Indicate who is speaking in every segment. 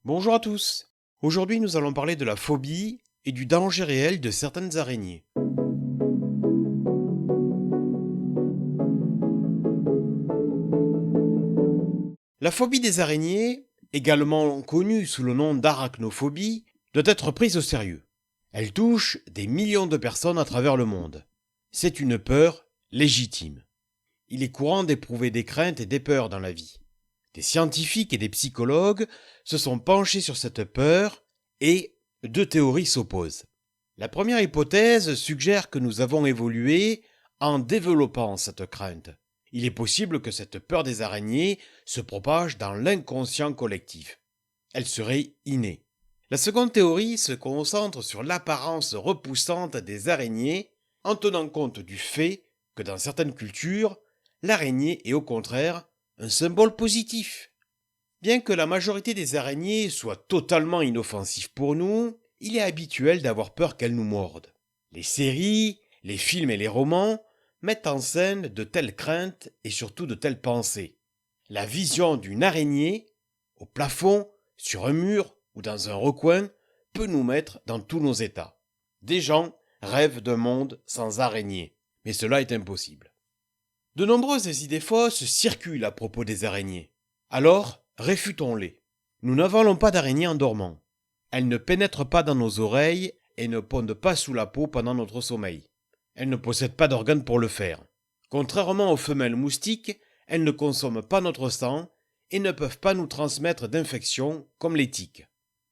Speaker 1: Bonjour à tous. Aujourd'hui, nous allons parler de la phobie et du danger réel de certaines araignées. La phobie des araignées, également connue sous le nom d'arachnophobie, doit être prise au sérieux. Elle touche des millions de personnes à travers le monde. C'est une peur légitime. Il est courant d'éprouver des craintes et des peurs dans la vie. Des scientifiques et des psychologues se sont penchés sur cette peur et deux théories s'opposent. La première hypothèse suggère que nous avons évolué en développant cette crainte. Il est possible que cette peur des araignées se propage dans l'inconscient collectif. Elle serait innée. La seconde théorie se concentre sur l'apparence repoussante des araignées en tenant compte du fait que dans certaines cultures, l'araignée est au contraire un symbole positif. Bien que la majorité des araignées soient totalement inoffensives pour nous, il est habituel d'avoir peur qu'elles nous mordent. Les séries, les films et les romans mettent en scène de telles craintes et surtout de telles pensées. La vision d'une araignée, au plafond, sur un mur ou dans un recoin, peut nous mettre dans tous nos états. Des gens rêvent d'un monde sans araignées, mais cela est impossible. De nombreuses idées fausses circulent à propos des araignées. Alors, réfutons-les. Nous n'avalons pas d'araignées en dormant. Elles ne pénètrent pas dans nos oreilles et ne pondent pas sous la peau pendant notre sommeil. Elles ne possèdent pas d'organes pour le faire. Contrairement aux femelles moustiques, elles ne consomment pas notre sang et ne peuvent pas nous transmettre d'infections comme les tiques.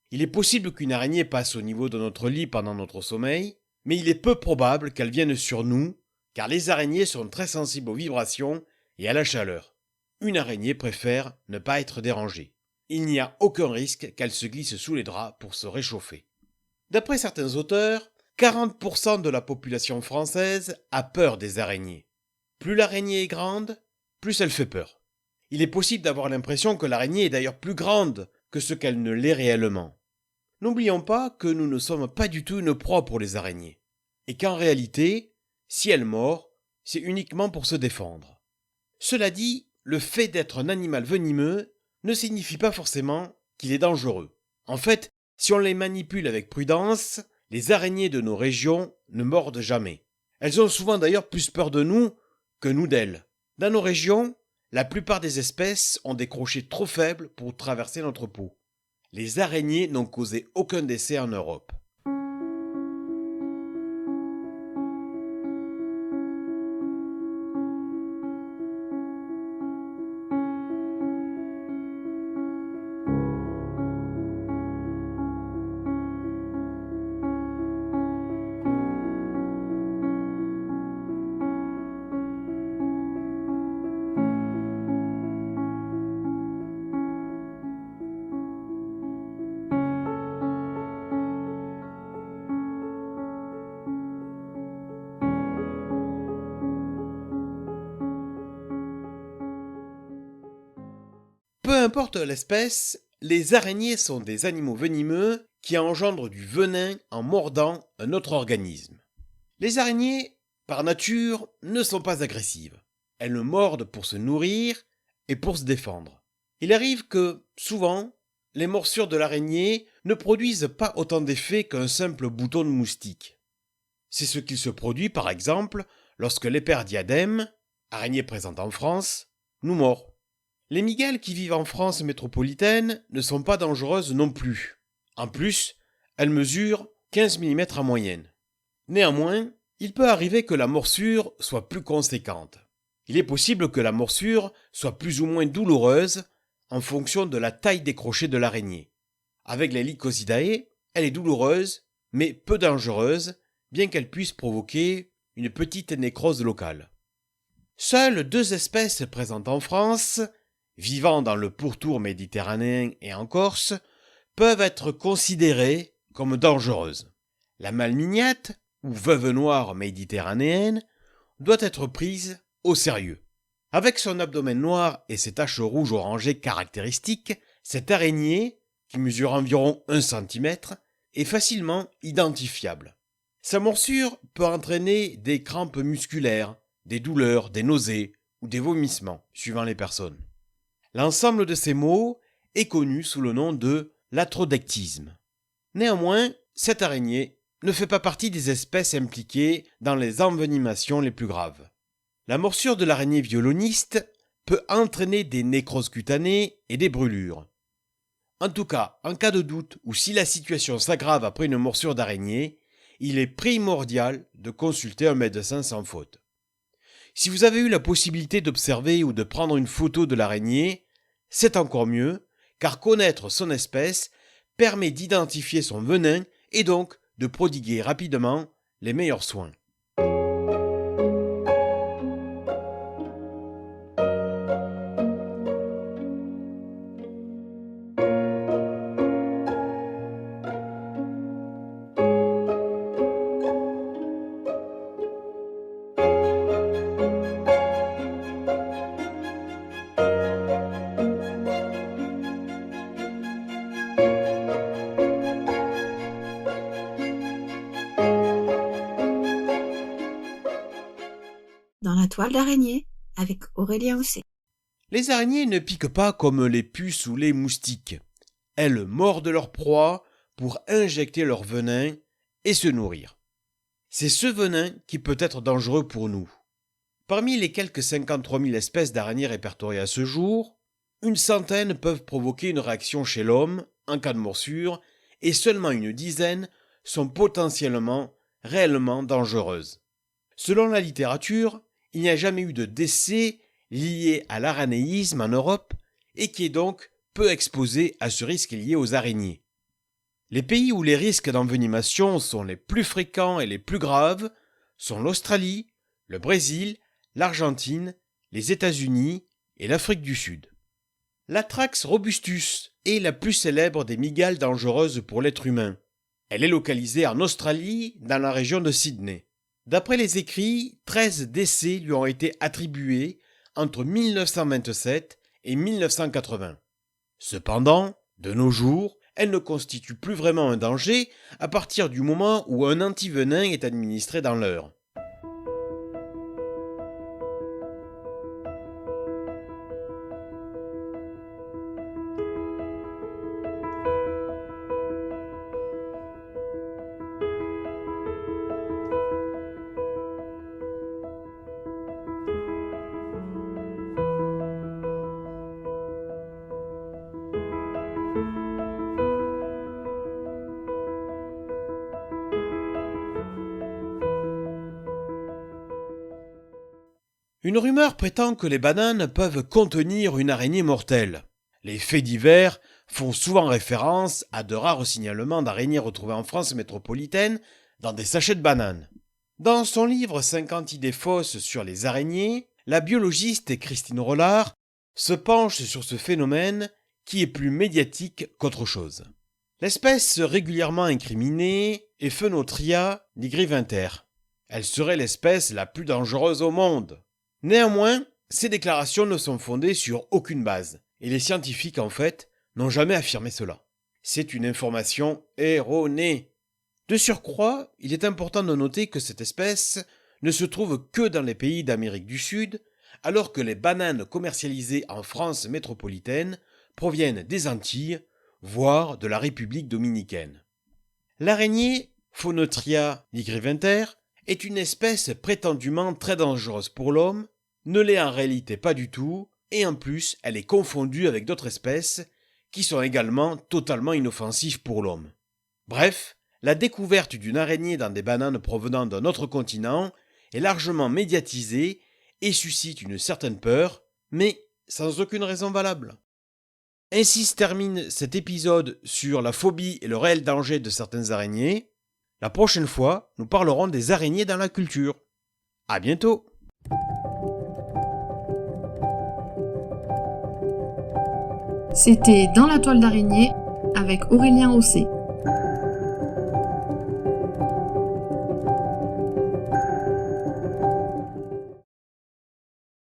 Speaker 1: Il est possible qu'une araignée passe au niveau de notre lit pendant notre sommeil, mais il est peu probable qu'elle vienne sur nous, car les araignées sont très sensibles aux vibrations et à la chaleur. Une araignée préfère ne pas être dérangée. Il n'y a aucun risque qu'elle se glisse sous les draps pour se réchauffer. D'après certains auteurs, 40% de la population française a peur des araignées. Plus l'araignée est grande, plus elle fait peur. Il est possible d'avoir l'impression que l'araignée est d'ailleurs plus grande que ce qu'elle ne l'est réellement. N'oublions pas que nous ne sommes pas du tout une proie pour les araignées, et qu'en réalité, si elle mord, c'est uniquement pour se défendre. Cela dit, le fait d'être un animal venimeux ne signifie pas forcément qu'il est dangereux. En fait, si on les manipule avec prudence, les araignées de nos régions ne mordent jamais. Elles ont souvent d'ailleurs plus peur de nous que nous d'elles. Dans nos régions, la plupart des espèces ont des crochets trop faibles pour traverser notre peau. Les araignées n'ont causé aucun décès en Europe. Peu importe l'espèce, les araignées sont des animaux venimeux qui engendrent du venin en mordant un autre organisme. Les araignées, par nature, ne sont pas agressives. Elles ne mordent pour se nourrir et pour se défendre. Il arrive que, souvent, les morsures de l'araignée ne produisent pas autant d'effet qu'un simple bouton de moustique. C'est ce qu'il se produit, par exemple, lorsque l'éperdiadème, araignée présente en France, nous mord. Les migales qui vivent en France métropolitaine ne sont pas dangereuses non plus. En plus, elles mesurent 15 mm en moyenne. Néanmoins, il peut arriver que la morsure soit plus conséquente. Il est possible que la morsure soit plus ou moins douloureuse en fonction de la taille des crochets de l'araignée. Avec les Lycosidae, elle est douloureuse, mais peu dangereuse, bien qu'elle puisse provoquer une petite nécrose locale. Seules deux espèces présentes en France, vivant dans le pourtour méditerranéen et en Corse, peuvent être considérées comme dangereuses. La malmignate, ou veuve noire méditerranéenne, doit être prise au sérieux. Avec son abdomen noir et ses taches rouges orangées caractéristiques, cette araignée, qui mesure environ 1 cm, est facilement identifiable. Sa morsure peut entraîner des crampes musculaires, des douleurs, des nausées ou des vomissements, suivant les personnes. L'ensemble de ces maux est connu sous le nom de l'atrodectisme. Néanmoins, cette araignée ne fait pas partie des espèces impliquées dans les envenimations les plus graves. La morsure de l'araignée violoniste peut entraîner des nécroses cutanées et des brûlures. En tout cas, en cas de doute ou si la situation s'aggrave après une morsure d'araignée, il est primordial de consulter un médecin sans faute. Si vous avez eu la possibilité d'observer ou de prendre une photo de l'araignée, c'est encore mieux, car connaître son espèce permet d'identifier son venin et donc de prodiguer rapidement les meilleurs soins.
Speaker 2: Dans la toile d'araignée, avec Aurélien Hosset.
Speaker 1: Les araignées ne piquent pas comme les puces ou les moustiques. Elles mordent leur proie pour injecter leur venin et se nourrir. C'est ce venin qui peut être dangereux pour nous. Parmi les quelques 53 000 espèces d'araignées répertoriées à ce jour, une centaine peuvent provoquer une réaction chez l'homme en cas de morsure et seulement une dizaine sont potentiellement réellement dangereuses. Selon la littérature, il n'y a jamais eu de décès lié à l'aranéisme en Europe et qui est donc peu exposé à ce risque lié aux araignées. Les pays où les risques d'envenimation sont les plus fréquents et les plus graves sont l'Australie, le Brésil, l'Argentine, les États-Unis et l'Afrique du Sud. L'Atrax robustus est la plus célèbre des mygales dangereuses pour l'être humain. Elle est localisée en Australie, dans la région de Sydney. D'après les écrits, 13 décès lui ont été attribués entre 1927 et 1980. Cependant, de nos jours, elle ne constitue plus vraiment un danger à partir du moment où un antivenin est administré dans l'heure. Une rumeur prétend que les bananes peuvent contenir une araignée mortelle. Les faits divers font souvent référence à de rares signalements d'araignées retrouvées en France métropolitaine dans des sachets de bananes. Dans son livre 50 idées fausses sur les araignées, la biologiste Christine Rollard se penche sur ce phénomène qui est plus médiatique qu'autre chose. L'espèce régulièrement incriminée est Phenotria nigriventer. Elle serait l'espèce la plus dangereuse au monde. Néanmoins, ces déclarations ne sont fondées sur aucune base, et les scientifiques, en fait, n'ont jamais affirmé cela. C'est une information erronée. De surcroît, il est important de noter que cette espèce ne se trouve que dans les pays d'Amérique du Sud, alors que les bananes commercialisées en France métropolitaine proviennent des Antilles, voire de la République dominicaine. L'araignée Phenotria nigriventer est une espèce prétendument très dangereuse pour l'homme, ne l'est en réalité pas du tout, et en plus elle est confondue avec d'autres espèces qui sont également totalement inoffensives pour l'homme. Bref, la découverte d'une araignée dans des bananes provenant d'un autre continent est largement médiatisée et suscite une certaine peur, mais sans aucune raison valable. Ainsi se termine cet épisode sur la phobie et le réel danger de certaines araignées. La prochaine fois, nous parlerons des araignées dans la culture. À bientôt!
Speaker 2: C'était Dans la toile d'araignée avec Aurélien Hosset.